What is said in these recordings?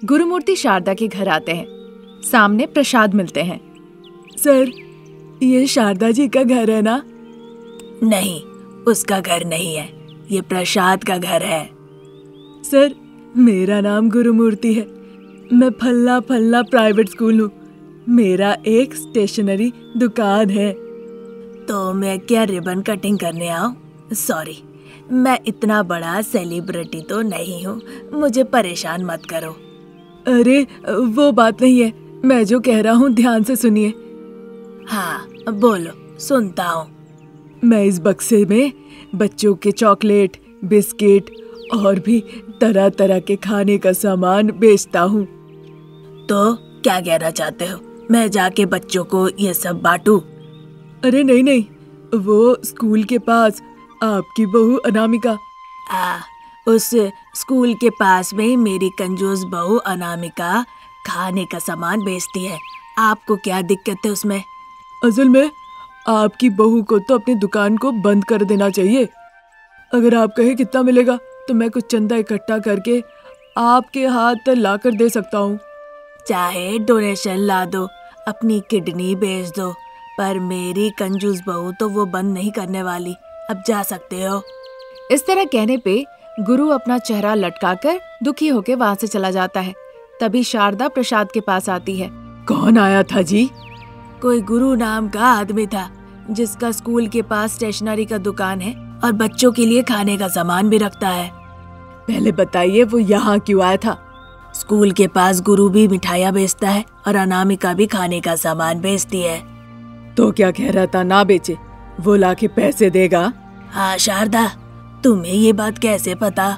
गुरुमूर्ति शारदा के घर आते हैं। सामने प्रसाद मिलते हैं। सर, ये शारदा जी का घर है ना? नहीं, उसका घर नहीं है, ये प्रसाद का घर है। सर, मेरा नाम गुरुमूर्ति है। मैं फल्ला फल्ला प्राइवेट स्कूल हूँ। मेरा एक स्टेशनरी दुकान है। तो मैं क्या रिबन कटिंग करने आऊँ? सॉरी, मैं इतना बड़ा सेलिब्रिटी तो नहीं हूँ, मुझे परेशान मत करो। अरे वो बात नहीं है, मैं जो कह रहा हूँ ध्यान से सुनिए। हाँ बोलो, सुनता हूँ। मैं इस बक्से में बच्चों के चॉकलेट, बिस्किट और भी तरह तरह के खाने का सामान बेचता हूँ। तो क्या कहना चाहते हो, मैं जाके बच्चों को ये सब बांटूं? अरे नहीं नहीं, वो स्कूल के पास आपकी बहू अनामिका। उस स्कूल के पास में मेरी कंजूस बहू अनामिका खाने का सामान बेचती है। आपको क्या दिक्कत है उसमें? असल में आपकी बहू को तो अपनी दुकान को बंद कर देना चाहिए। अगर आप कहे कितना मिलेगा तो मैं कुछ चंदा इकट्ठा करके आपके हाथ ला कर दे सकता हूँ। चाहे डोनेशन ला दो, अपनी किडनी बेच दो, पर मेरी कंजूस बहू तो वो बंद नहीं करने वाली। अब जा सकते हो। इस तरह कहने पे गुरु अपना चेहरा लटकाकर दुखी होकर वहाँ से चला जाता है। तभी शारदा प्रसाद के पास आती है। कौन आया था जी? कोई गुरु नाम का आदमी था, जिसका स्कूल के पास स्टेशनरी का दुकान है और बच्चों के लिए खाने का सामान भी रखता है। पहले बताइए वो यहाँ क्यों आया था? स्कूल के पास गुरु भी मिठाइयाँ बेचता है और अनामिका भी खाने का सामान बेचती है। तो क्या कह रहा था, ना बेचे, वो लाके पैसे देगा? हाँ शारदा, तुम्हें ये बात कैसे पता?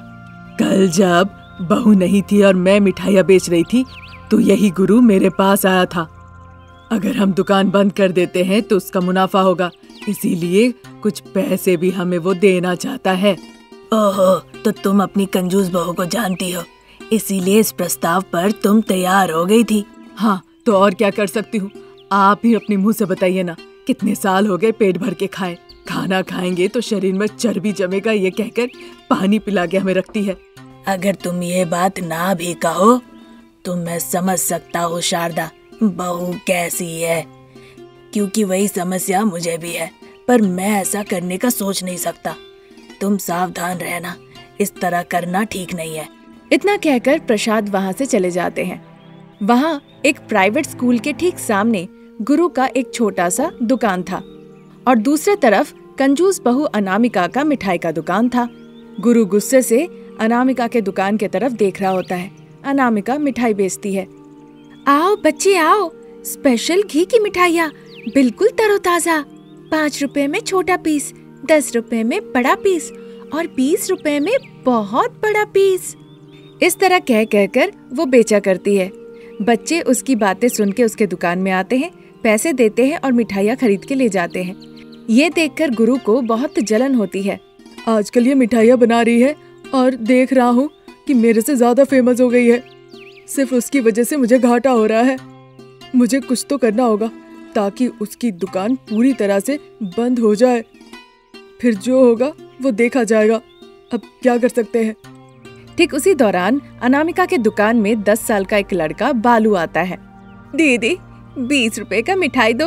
कल जब बहू नहीं थी और मैं मिठाइयाँ बेच रही थी तो यही गुरु मेरे पास आया था। अगर हम दुकान बंद कर देते हैं तो उसका मुनाफा होगा, इसीलिए कुछ पैसे भी हमें वो देना चाहता है। ओहो, तो तुम अपनी कंजूस बहू को जानती हो, इसीलिए इस प्रस्ताव पर तुम तैयार हो गई थी। हाँ, तो और क्या कर सकती हूँ? आप ही अपने मुंह से बताइए ना, कितने साल हो गए पेट भर के खाए। खाना खाएंगे तो शरीर में चर्बी जमेगा, ये कहकर पानी पिला के हमें रखती है। अगर तुम ये बात ना भी कहो तो मैं समझ सकता हूँ शारदा, बहू कैसी है, क्योंकि वही समस्या मुझे भी है, पर मैं ऐसा करने का सोच नहीं सकता। तुम सावधान रहना, इस तरह करना ठीक नहीं है। इतना कहकर प्रसाद वहाँ से चले जाते हैं। वहाँ एक प्राइवेट स्कूल के ठीक सामने गुरु का एक छोटा सा दुकान था और दूसरे तरफ कंजूस बहू अनामिका का मिठाई का दुकान था। गुरु गुस्से से अनामिका के दुकान के तरफ देख रहा होता है। अनामिका मिठाई बेचती है। आओ बच्चे आओ, स्पेशल घी की मिठाइयाँ, बिल्कुल तरोताजा। 5 रुपए में छोटा पीस, 10 रुपए में बड़ा पीस और 20 रुपए में बहुत बड़ा पीस। इस तरह कह कहकर वो बेचा करती है। बच्चे उसकी बातें सुन के उसके दुकान में आते हैं, पैसे देते हैं और मिठाइयाँ खरीद के ले जाते हैं। ये देखकर गुरु को बहुत जलन होती है। आजकल ये मिठाइयाँ बना रही है और देख रहा हूँ कि मेरे से ज्यादा फेमस हो गई है। सिर्फ उसकी वजह से मुझे घाटा हो रहा है। मुझे कुछ तो करना होगा ताकि उसकी दुकान पूरी तरह से बंद हो जाए। फिर जो होगा वो देखा जाएगा। अब क्या कर सकते हैं? ठीक उसी दौरान अनामिका के दुकान में 10 साल का एक लड़का बालू आता है। दीदी 20 रुपए का मिठाई दो।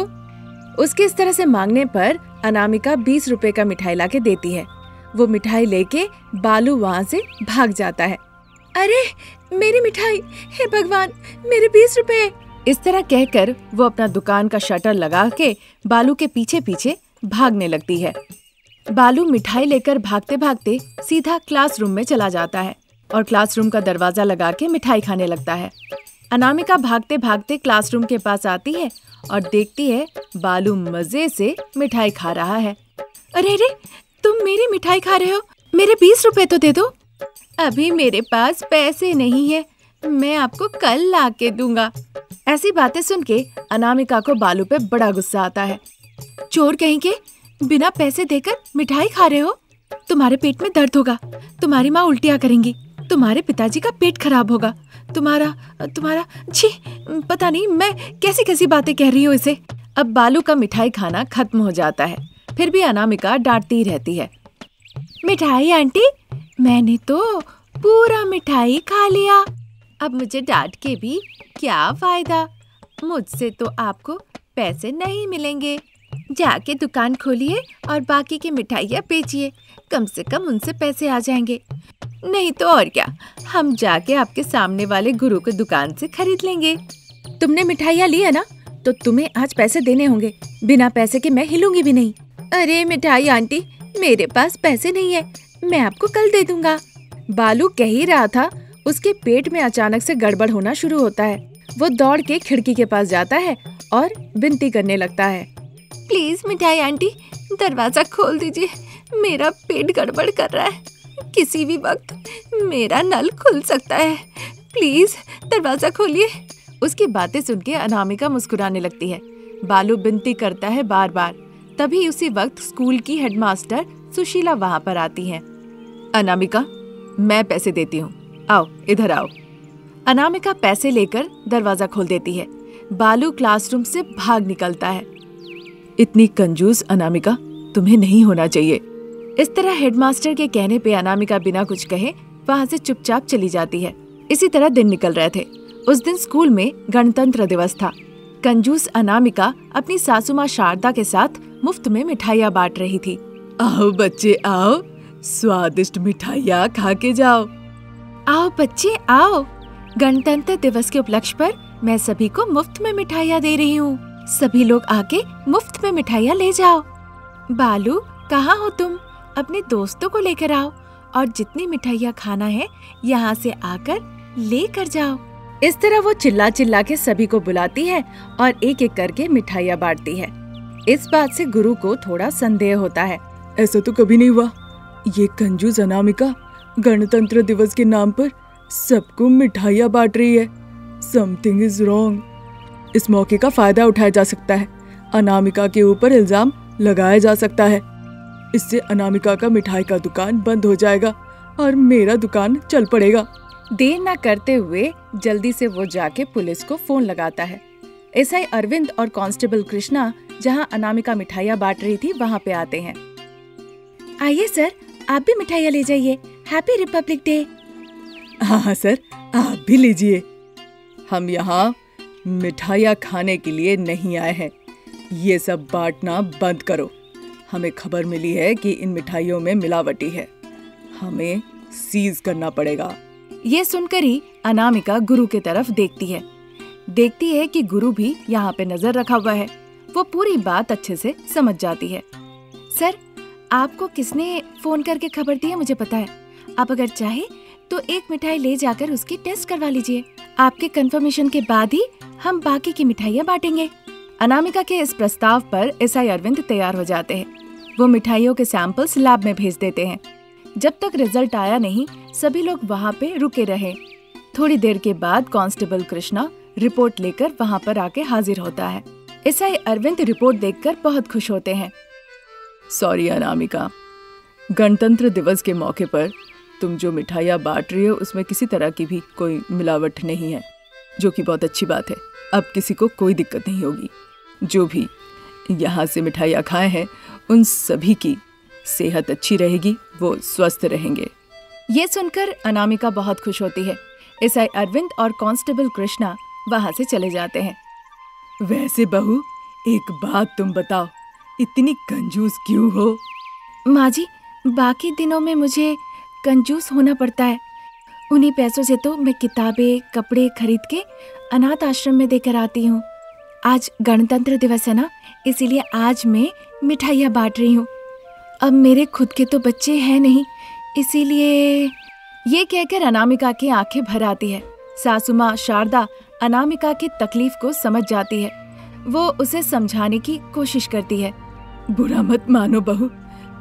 उसके इस तरह से मांगने पर अनामिका 20 रुपए का मिठाई लाके देती है। वो मिठाई लेके बालू वहाँ से भाग जाता है। अरे मेरी मिठाई, हे भगवान, मेरे 20 रुपए। इस तरह कहकर वो अपना दुकान का शटर लगा के बालू के पीछे पीछे भागने लगती है। बालू मिठाई लेकर भागते भागते सीधा क्लासरूम में चला जाता है और क्लासरूम का दरवाजा लगा के मिठाई खाने लगता है। अनामिका भागते भागते क्लासरूम के पास आती है और देखती है बालू मजे से मिठाई खा रहा है। अरे अरे, तुम मेरी मिठाई खा रहे हो, मेरे 20 रुपए तो दे दो। अभी मेरे पास पैसे नहीं है, मैं आपको कल ला के दूंगा। ऐसी बातें सुन के अनामिका को बालू पे बड़ा गुस्सा आता है। चोर कहीं के, बिना पैसे देकर मिठाई खा रहे हो? तुम्हारे पेट में दर्द होगा, तुम्हारी माँ उल्टियाँ करेंगी, तुम्हारे पिताजी का पेट खराब होगा, तुम्हारा छी, पता नहीं मैं कैसी कैसी बातें कह रही हूँ इसे। अब बालू का मिठाई खाना खत्म हो जाता है, फिर भी अनामिका डांटती रहती है। मिठाई आंटी, मैंने तो पूरा मिठाई खा लिया। अब मुझे डांट के भी क्या फायदा, मुझसे तो आपको पैसे नहीं मिलेंगे। जाके दुकान खोलिए और बाकी की मिठाइयाँ बेचिए, कम से कम उनसे पैसे आ जाएंगे। नहीं तो और क्या, हम जाके आपके सामने वाले गुरु की दुकान से खरीद लेंगे। तुमने मिठाइयाँ ली है ना, तो तुम्हें आज पैसे देने होंगे। बिना पैसे के मैं हिलूंगी भी नहीं। अरे मिठाई आंटी, मेरे पास पैसे नहीं है, मैं आपको कल दे दूंगा। बालू कह ही रहा था, उसके पेट में अचानक से गड़बड़ होना शुरू होता है। वो दौड़ के खिड़की के पास जाता है और विनती करने लगता है, प्लीज मिठाई आंटी, दरवाजा खोल दीजिए, मेरा पेट गड़बड़ कर रहा है, किसी भी वक्त मेरा नल खुल सकता है, प्लीज दरवाजा खोलिए। उसकी बातें सुन के अनामिका मुस्कुराने लगती है। बालू विनती करता है बार बार। तभी उसी वक्त स्कूल की हेडमास्टर सुशीला वहाँ पर आती है। अनामिका, मैं पैसे देती हूँ, आओ इधर आओ। अनामिका पैसे लेकर दरवाजा खोल देती है। बालू क्लासरूम से भाग निकलता है। इतनी कंजूस अनामिका तुम्हें नहीं होना चाहिए। इस तरह हेडमास्टर के कहने पे अनामिका बिना कुछ कहे वहाँ से चुपचाप चली जाती है। इसी तरह दिन निकल रहे थे। उस दिन स्कूल में गणतंत्र दिवस था। कंजूस अनामिका अपनी सासू माँ शारदा के साथ मुफ्त में मिठाइयाँ बांट रही थी। आओ बच्चे आओ, स्वादिष्ट मिठाइयाँ खा के जाओ। आओ बच्चे आओ, गणतंत्र दिवस के उपलक्ष्य पर मैं सभी को मुफ्त में मिठाइयाँ दे रही हूँ। सभी लोग आके मुफ्त में मिठाइयाँ ले जाओ। बालू, कहाँ हो तुम? अपने दोस्तों को लेकर आओ और जितनी मिठाइयाँ खाना है यहाँ से आकर लेकर जाओ। इस तरह वो चिल्ला चिल्ला के सभी को बुलाती है और एक एक करके मिठाइयाँ बांटती है। इस बात से गुरु को थोड़ा संदेह होता है। ऐसा तो कभी नहीं हुआ, ये कंजूस अनामिका गणतंत्र दिवस के नाम पर सबको मिठाइयाँ बांट रही है। Something is wrong. इस मौके का फायदा उठाया जा सकता है, अनामिका के ऊपर इल्जाम लगाया जा सकता है। इससे अनामिका का मिठाई का दुकान बंद हो जाएगा और मेरा दुकान चल पड़ेगा। देर न करते हुए जल्दी से वो जाके पुलिस को फोन लगाता है। एसआई अरविंद और कांस्टेबल कृष्णा जहां अनामिका मिठाइयाँ बांट रही थी वहां पे आते हैं। आइए सर, आप भी मिठाइयाँ ले जाइए। Happy Republic day. हाँ सर, आप भी लीजिए। हम यहाँ मिठाइयाँ खाने के लिए नहीं आए हैं, ये सब बांटना बंद करो। हमें खबर मिली है कि इन मिठाइयों में मिलावटी है, हमें सीज करना पड़ेगा। ये सुनकर ही अनामिका गुरु की तरफ देखती है कि गुरु भी यहाँ पे नजर रखा हुआ है। वो पूरी बात अच्छे से समझ जाती है। सर, आपको किसने फोन करके खबर दी है मुझे पता है। आप अगर चाहे तो एक मिठाई ले जाकर उसकी टेस्ट करवा लीजिए। आपके कंफर्मेशन के बाद ही हम बाकी की मिठाइयाँ बांटेंगे। अनामिका के इस प्रस्ताव पर एसआई अरविंद तैयार हो जाते हैं। वो मिठाइयों के सैंपल्स लैब में भेज देते हैं। जब तक रिजल्ट आया नहीं, सभी लोग वहाँ पे रुके रहे। थोड़ी देर के बाद कांस्टेबल कृष्णा रिपोर्ट लेकर वहाँ पर आके हाजिर होता है। एसआई अरविंद रिपोर्ट देखकर बहुत खुश होते हैं। सॉरी अनामिका, गणतंत्र दिवस के मौके पर तुम जो मिठाइयाँ बांट रही हो उसमें किसी तरह की भी कोई मिलावट नहीं है, जो कि बहुत अच्छी बात है। अब किसी को कोई दिक्कत नहीं होगी। जो भी यहाँ से मिठाइयाँ खाए हैं उन सभी की सेहत अच्छी रहेगी, वो स्वस्थ रहेंगे। ये सुनकर अनामिका बहुत खुश होती है। एसआई अरविंद और कांस्टेबल कृष्णा वहाँ से चले जाते हैं। वैसे बहू, एक बात तुम बताओ, इतनी कंजूस क्यों हो? माँ जी, बाकी दिनों में मुझे कंजूस होना पड़ता है। उन्हीं पैसों से तो मैं किताबें कपड़े खरीद के अनाथ आश्रम में देकर आती हूँ। आज गणतंत्र दिवस है ना, इसीलिए आज मैं मिठाइयाँ बांट रही हूँ। अब मेरे खुद के तो बच्चे हैं नहीं, इसीलिए। ये कहकर अनामिका की आंखें भर आती है। सासू माँ शारदा अनामिका की तकलीफ को समझ जाती है। वो उसे समझाने की कोशिश करती है। बुरा मत मानो बहू,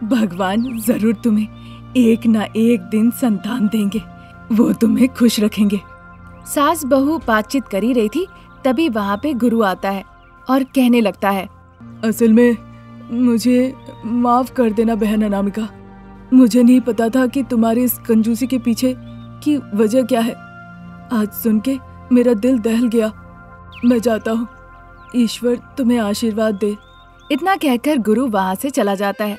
भगवान जरूर तुम्हें एक ना एक दिन संतान देंगे, वो तुम्हें खुश रखेंगे। सास बहू बातचीत कर ही रही थी, तभी वहाँ पे गुरु आता है और कहने लगता है, असल में मुझे माफ कर देना बहन अनामिका, मुझे नहीं पता था कि तुम्हारी इस कंजूसी के पीछे की वजह क्या है। आज सुन के मेरा दिल दहल गया। मैं जाता हूँ, ईश्वर तुम्हें आशीर्वाद दे। इतना कहकर गुरु वहाँ से चला जाता है।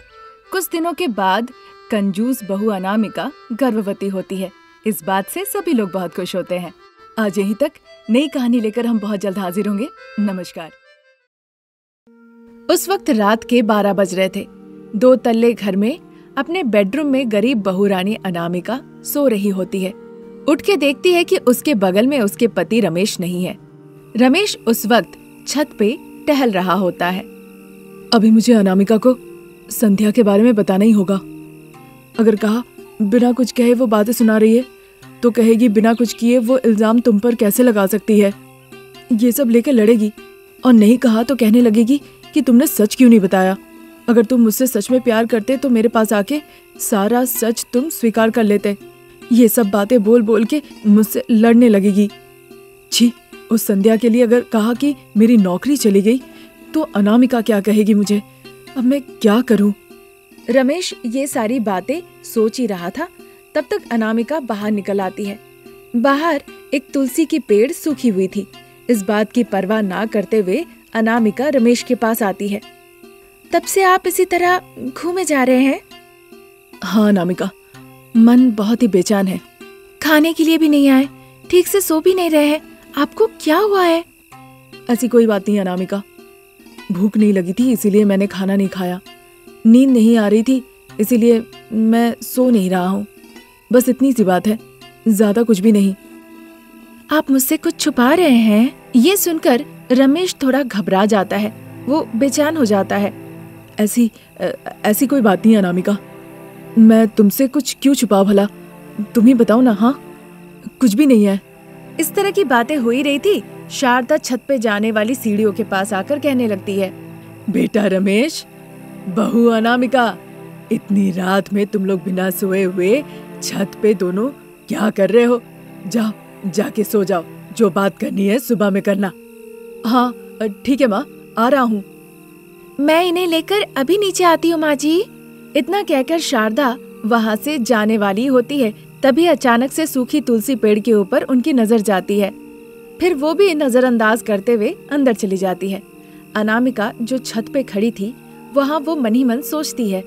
कुछ दिनों के बाद कंजूस बहू अनामिका गर्भवती होती है। इस बात से सभी लोग बहुत खुश होते हैं। आज यहीं तक। नई कहानी लेकर हम बहुत जल्द हाजिर होंगे। नमस्कार। उस वक्त रात के 12 बज रहे थे। 2 तल्ले घर में अपने बेडरूम में गरीब बहू रानी अनामिका सो रही होती है। उठ के देखती है कि उसके बगल में उसके पति रमेश नहीं है। रमेश उस वक्त छत पे टहल रहा होता है। अभी मुझे अनामिका को संध्या के बारे में बताना ही होगा। अगर कहा बिना कुछ कहे वो बातें सुना रही है तो कहेगी बिना कुछ किए वो इल्जाम तुम पर कैसे लगा सकती है, ये सब लेकर लड़ेगी। और नहीं कहा तो कहने लगेगी कि तुमने सच क्यों नहीं बताया। अगर तुम मुझसे सच में प्यार करते तो मेरे पास आके सारा सच तुम स्वीकार कर लेते। ये सब बातें बोल बोल के मुझसे लड़ने लगेगी। छी, उस संध्या के लिए अगर कहा कि मेरी नौकरी चली गई तो अनामिका क्या कहेगी मुझे। अब मैं क्या करूं? रमेश ये सारी बातें सोच ही रहा था, तब तक अनामिका बाहर निकल आती है। बाहर एक तुलसी की पेड़ सूखी हुई थी। इस बात की परवाह ना करते हुए अनामिका रमेश के पास आती है। तब से आप इसी तरह घूमे जा रहे हैं? हाँ अनामिका, मन बहुत ही बेचैन है। खाने के लिए भी नहीं आए, ठीक से सो भी नहीं रहे हैं, आपको क्या हुआ है? ऐसी कोई बात नहीं अनामिका, भूख नहीं लगी थी इसीलिए मैंने खाना नहीं खाया। नींद नहीं आ रही थी इसीलिए मैं सो नहीं रहा हूँ। बस इतनी सी बात है, ज्यादा कुछ भी नहीं। आप मुझसे कुछ छुपा रहे हैं? ये सुनकर रमेश थोड़ा घबरा जाता है, वो बेचैन हो जाता है। ऐसी कोई बात नहीं अनामिका, मैं तुमसे कुछ क्यों छुपाऊं भला, तुम ही बताओ ना। हाँ, कुछ भी नहीं है। इस तरह की बातें हो ही रही थी, शारदा छत पे जाने वाली सीढ़ियों के पास आकर कहने लगती है, बेटा रमेश, बहू अनामिका, इतनी रात में तुम लोग बिना सोए हुए छत पे दोनों क्या कर रहे हो? जाओ, जाके सो जाओ, जो बात करनी है सुबह में करना। हाँ ठीक है माँ, आ रहा हूँ। मैं इन्हें लेकर अभी नीचे आती हूँ माँ जी। इतना कहकर शारदा वहाँ से जाने वाली होती है, तभी अचानक से सूखी तुलसी पेड़ के ऊपर उनकी नजर जाती है। फिर वो भी नजरअंदाज करते हुए अंदर चली जाती है। अनामिका जो छत पे खड़ी थी वहाँ वो मन ही मन सोचती है,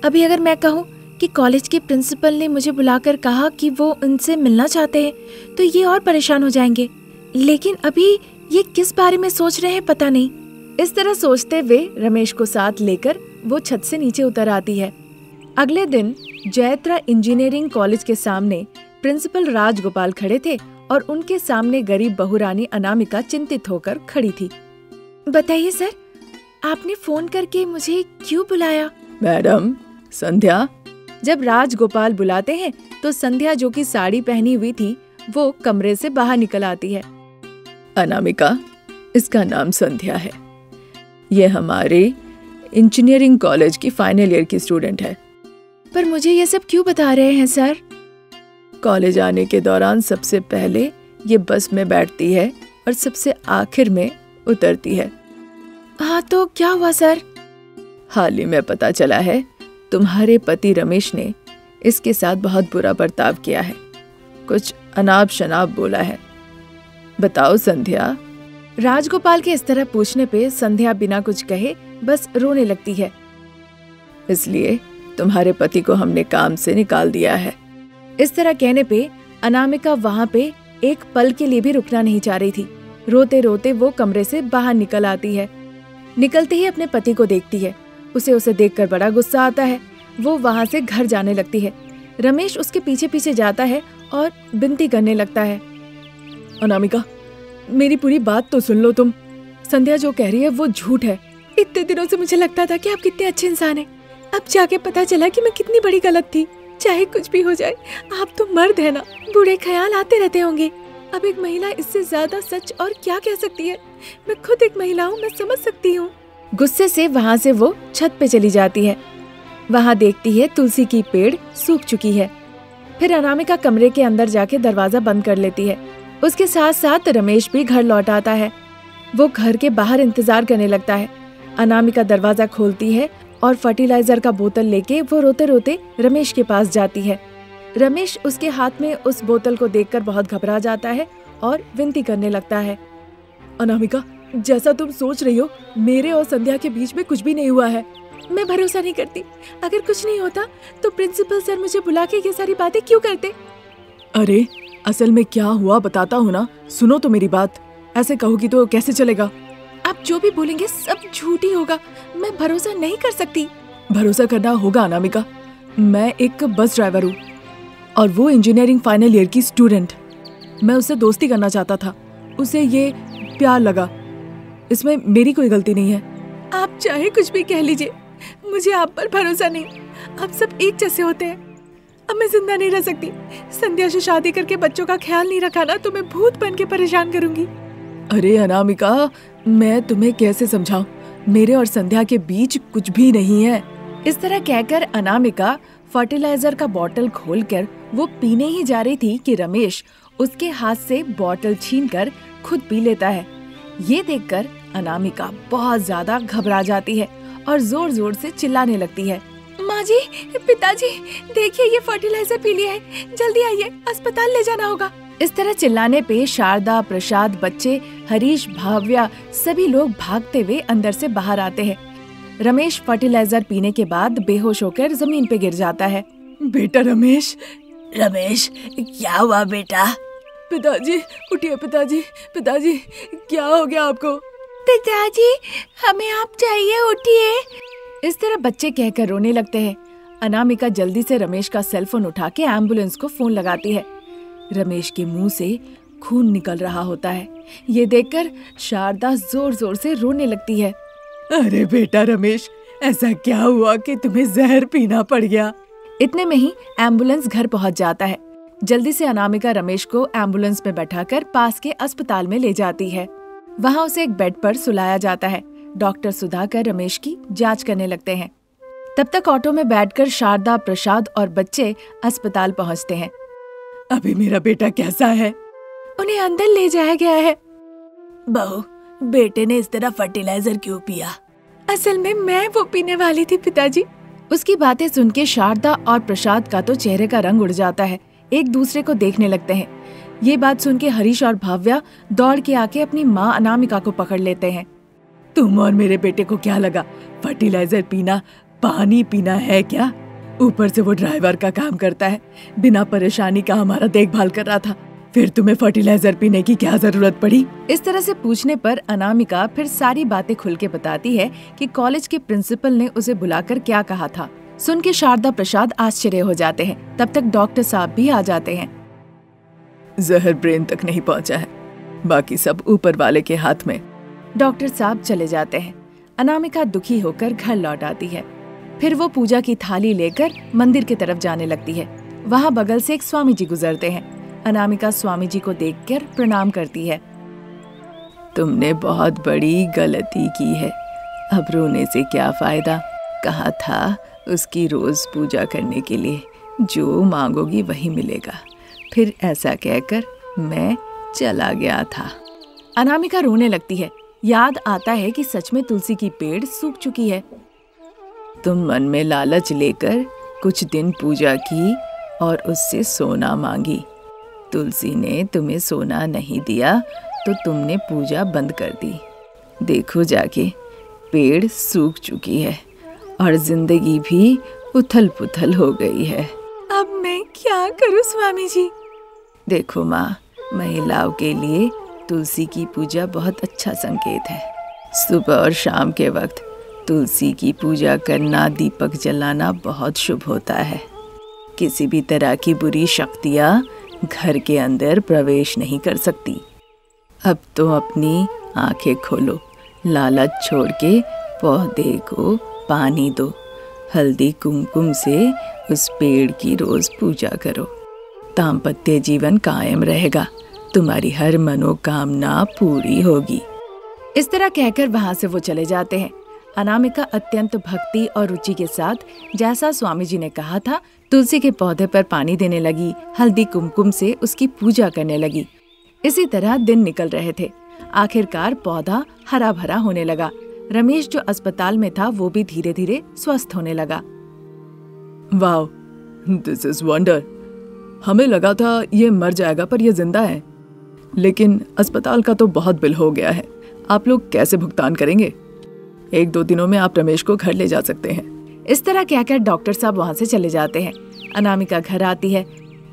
अभी अगर मैं कहूँ कि कॉलेज के प्रिंसिपल ने मुझे बुलाकर कहा कि वो उनसे मिलना चाहते हैं तो ये और परेशान हो जाएंगे, लेकिन अभी ये किस बारे में सोच रहे हैं पता नहीं। इस तरह सोचते हुए रमेश को साथ लेकर वो छत से नीचे उतर आती है। अगले दिन जयत्रा इंजीनियरिंग कॉलेज के सामने प्रिंसिपल राजगोपाल खड़े थे और उनके सामने गरीब बहू रानी अनामिका चिंतित होकर खड़ी थी। बताइए सर, आपने फोन करके मुझे क्यों बुलाया? मैडम, संध्या। जब राजगोपाल बुलाते हैं तो संध्या जो कि साड़ी पहनी हुई थी वो कमरे से बाहर निकल आती है। अनामिका, इसका नाम संध्या है। ये हमारे इंजीनियरिंग कॉलेज की फाइनल ईयर की स्टूडेंट है। पर मुझे ये सब क्यों बता रहे हैं सर? कॉलेज आने के दौरान सबसे पहले ये बस में बैठती है और सबसे आखिर में उतरती है। हाँ तो क्या हुआ सर? हाल ही में पता चला है तुम्हारे पति रमेश ने इसके साथ बहुत बुरा बर्ताव किया है, कुछ अनाप शनाप बोला है। बताओ संध्या। राजगोपाल के इस तरह पूछने पे संध्या बिना कुछ कहे बस रोने लगती है। इसलिए तुम्हारे पति को हमने काम से निकाल दिया है। इस तरह कहने पे अनामिका वहाँ पे एक पल के लिए भी रुकना नहीं चाह रही थी। रोते रोते वो कमरे से बाहर निकल आती है। निकलते ही अपने पति को देखती है। उसे देखकर बड़ा गुस्सा आता है। वो वहाँ से घर जाने लगती है। रमेश उसके पीछे पीछे जाता है और विनती करने लगता है, अनामिका, मेरी पूरी बात तो सुन लो तुम। संध्या जो कह रही है वो झूठ है। इतने दिनों से मुझे लगता था कि आप कितने अच्छे इंसान हैं। अब जाके पता चला कि मैं कितनी बड़ी गलत थी। चाहे कुछ भी हो जाए, आप तो मर्द है ना, बुरे ख्याल आते रहते होंगे। अब एक महिला इससे ज्यादा सच और क्या कह सकती है? मैं खुद एक महिला हूँ, मैं समझ सकती हूँ। गुस्से से वहाँ से वो छत पे चली जाती है। वहाँ देखती है तुलसी की पेड़ सूख चुकी है। फिर अनामिका कमरे के अंदर जाके दरवाजा बंद कर लेती है। उसके साथ साथ रमेश भी घर लौट आता है। वो घर के बाहर इंतजार करने लगता है। अनामिका दरवाजा खोलती है और फर्टिलाइजर का बोतल लेके वो रोते रोते रमेश के पास जाती है। रमेश उसके हाथ में उस बोतल को देखकर बहुत घबरा जाता है और विनती करने लगता है, अनामिका, जैसा तुम सोच रही हो मेरे और संध्या के बीच में कुछ भी नहीं हुआ है। मैं भरोसा नहीं करती। अगर कुछ नहीं होता तो प्रिंसिपल सर मुझे बुला के ये सारी बातें क्यों करते? अरे असल में क्या हुआ बताता हूँ ना, सुनो तो मेरी बात। ऐसे कहोगी तो कैसे चलेगा? आप जो भी बोलेंगे सब झूठ ही होगा, मैं भरोसा नहीं कर सकती। भरोसा करना होगा अनामिका, मैं एक बस ड्राइवर हूँ और वो इंजीनियरिंग फाइनल ईयर की स्टूडेंट। मैं उससे दोस्ती करना चाहता था, उसे ये प्यार लगा, इसमें मेरी कोई गलती नहीं है। आप चाहे कुछ भी कह लीजिए, मुझे आप पर भरोसा नहीं। आप सब एक जैसे होते हैं। अब मैं जिंदा नहीं रह सकती। संध्या से शादी करके बच्चों का ख्याल नहीं रखा ना तो मैं भूत बन के परेशान करूंगी। अरे अनामिका, मैं तुम्हें कैसे समझाऊं, मेरे और संध्या के बीच कुछ भी नहीं है। इस तरह कहकर अनामिका फर्टिलाइजर का बॉटल खोलकर वो पीने ही जा रही थी कि रमेश उसके हाथ से बॉटल छीनकर खुद पी लेता है। ये देखकर अनामिका बहुत ज्यादा घबरा जाती है और जोर जोर से चिल्लाने लगती है, माँ जी, पिताजी, देखिए ये फर्टिलाइजर पी लिया है, जल्दी आइए, अस्पताल ले जाना होगा। इस तरह चिल्लाने पे शारदा, प्रसाद, बच्चे, हरीश, भाव्या सभी लोग भागते हुए अंदर से बाहर आते हैं। रमेश फर्टिलाइजर पीने के बाद बेहोश होकर जमीन पे गिर जाता है। बेटा रमेश। रमेश, क्या हुआ बेटा? पिताजी उठिए, पिताजी, पिताजी क्या हो गया आपको? पिताजी, हमें आप चाहिए, उठिए। इस तरह बच्चे कहकर रोने लगते हैं। अनामिका जल्दी से रमेश का सेल फोन उठा के एम्बुलेंस को फोन लगाती है। रमेश के मुंह से खून निकल रहा होता है। ये देखकर शारदा जोर जोर से रोने लगती है। अरे बेटा रमेश, ऐसा क्या हुआ कि तुम्हें जहर पीना पड़ गया? इतने में ही एम्बुलेंस घर पहुंच जाता है। जल्दी से अनामिका रमेश को एम्बुलेंस में बैठाकर पास के अस्पताल में ले जाती है। वहाँ उसे एक बेड पर सुलाया जाता है। डॉक्टर सुधाकर रमेश की जांच करने लगते हैं। तब तक ऑटो में बैठकर शारदा, प्रसाद और बच्चे अस्पताल पहुँचते हैं। अभी मेरा बेटा कैसा है? उन्हें अंदर ले जाया गया है। बहू, बेटे ने इस तरह फर्टिलाइजर क्यों पिया? असल में मैं वो पीने वाली थी पिताजी। उसकी बातें सुन के शारदा और प्रसाद का तो चेहरे का रंग उड़ जाता है। एक दूसरे को देखने लगते हैं। ये बात सुन के हरीश और भाव्या दौड़ के आके अपनी माँ अनामिका को पकड़ लेते हैं। तुम और मेरे बेटे को क्या लगा, फर्टिलाइजर पीना पानी पीना है क्या? ऊपर से वो ड्राइवर का काम करता है, बिना परेशानी का हमारा देखभाल कर रहा था, फिर तुम्हें फर्टिलाइजर पीने की क्या जरूरत पड़ी? इस तरह से पूछने पर अनामिका फिर सारी बातें खुल के बताती है कि कॉलेज के प्रिंसिपल ने उसे बुलाकर क्या कहा था। सुन के शारदा, प्रसाद आश्चर्य हो जाते हैं। तब तक डॉक्टर साहब भी आ जाते हैं। जहर ब्रेन तक नहीं पहुंचा है, बाकी सब ऊपर वाले के हाथ में। डॉक्टर साहब चले जाते हैं। अनामिका दुखी होकर घर लौट आती है। फिर वो पूजा की थाली लेकर मंदिर की तरफ जाने लगती है। वहाँ बगल से एक स्वामी जी गुजरते हैं। अनामिका स्वामी जी को देखकर प्रणाम करती है। तुमने बहुत बड़ी गलती की है, अब रोने से क्या फायदा? कहा था उसकी रोज पूजा करने के लिए, जो मांगोगी वही मिलेगा। फिर ऐसा कहकर मैं चला गया था। अनामिका रोने लगती है। याद आता है कि सच में तुलसी की पेड़ सूख चुकी है। तुम मन में लालच लेकर कुछ दिन पूजा की और उससे सोना मांगी। तुलसी ने तुम्हें सोना नहीं दिया तो तुमने पूजा बंद कर दी। देखो जाके पेड़ सूख चुकी है और जिंदगी भी उथल पुथल हो गई है। अब मैं क्या करूं स्वामी जी? देखो माँ, महिलाओं के लिए तुलसी की पूजा बहुत अच्छा संकेत है। सुबह और शाम के वक्त तुलसी की पूजा करना, दीपक जलाना बहुत शुभ होता है। किसी भी तरह की बुरी शक्तियाँ घर के अंदर प्रवेश नहीं कर सकती। अब तो अपनी आंखें खोलो, लालच छोड़ के पौधे को पानी दो, हल्दी कुमकुम से उस पेड़ की रोज पूजा करो। दाम्पत्य जीवन कायम रहेगा, तुम्हारी हर मनोकामना पूरी होगी। इस तरह कहकर वहाँ से वो चले जाते हैं। अनामिका अत्यंत भक्ति और रुचि के साथ, जैसा स्वामी जी ने कहा था, तुलसी के पौधे पर पानी देने लगी, हल्दी कुमकुम से उसकी पूजा करने लगी। इसी तरह दिन निकल रहे थे। आखिरकार पौधा हरा भरा होने लगा। रमेश जो अस्पताल में था वो भी धीरे धीरे स्वस्थ होने लगा। Wow, this is wonder. हमें लगा था ये मर जाएगा पर ये जिंदा है। लेकिन अस्पताल का तो बहुत बिल हो गया है, आप लोग कैसे भुगतान करेंगे? 1-2 दिनों में आप रमेश को घर ले जा सकते हैं। इस तरह कहकर डॉक्टर साहब वहाँ से चले जाते हैं। अनामिका घर आती है।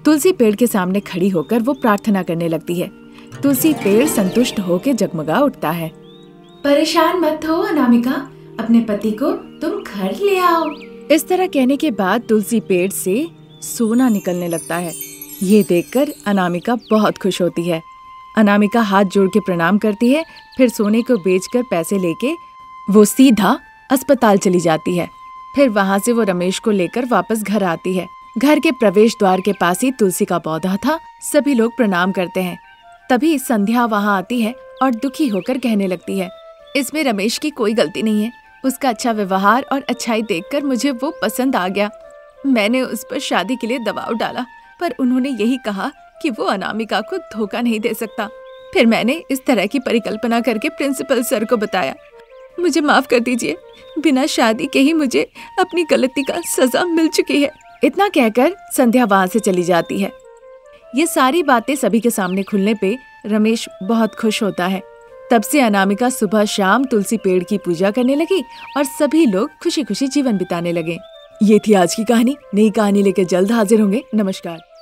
तुलसी पेड़ के सामने खड़ी होकर वो प्रार्थना करने लगती है। तुलसी पेड़ संतुष्ट होकर जगमगा उठता है। परेशान मत हो अनामिका, अपने पति को तुम घर ले आओ। इस तरह कहने के बाद तुलसी पेड़ से सोना निकलने लगता है। ये देखकर अनामिका बहुत खुश होती है। अनामिका हाथ जोड़ के प्रणाम करती है, फिर सोने को बेचकर पैसे लेके वो सीधा अस्पताल चली जाती है। फिर वहाँ से वो रमेश को लेकर वापस घर आती है। घर के प्रवेश द्वार के पास ही तुलसी का पौधा था। सभी लोग प्रणाम करते हैं। तभी संध्या वहाँ आती है और दुखी होकर कहने लगती है, इसमें रमेश की कोई गलती नहीं है। उसका अच्छा व्यवहार और अच्छाई देखकर मुझे वो पसंद आ गया। मैंने उस पर शादी के लिए दबाव डाला, पर उन्होंने यही कहा कि वो अनामिका को धोखा नहीं दे सकता। फिर मैंने इस तरह की परिकल्पना करके प्रिंसिपल सर को बताया। मुझे माफ कर दीजिए, बिना शादी के ही मुझे अपनी गलती का सजा मिल चुकी है। इतना कहकर संध्या वहाँ से चली जाती है। ये सारी बातें सभी के सामने खुलने पे रमेश बहुत खुश होता है। तब से अनामिका सुबह शाम तुलसी पेड़ की पूजा करने लगी और सभी लोग खुशी खुशी जीवन बिताने लगे। ये थी आज की कहानी। नई कहानी लेकर जल्द हाजिर होंगे। नमस्कार।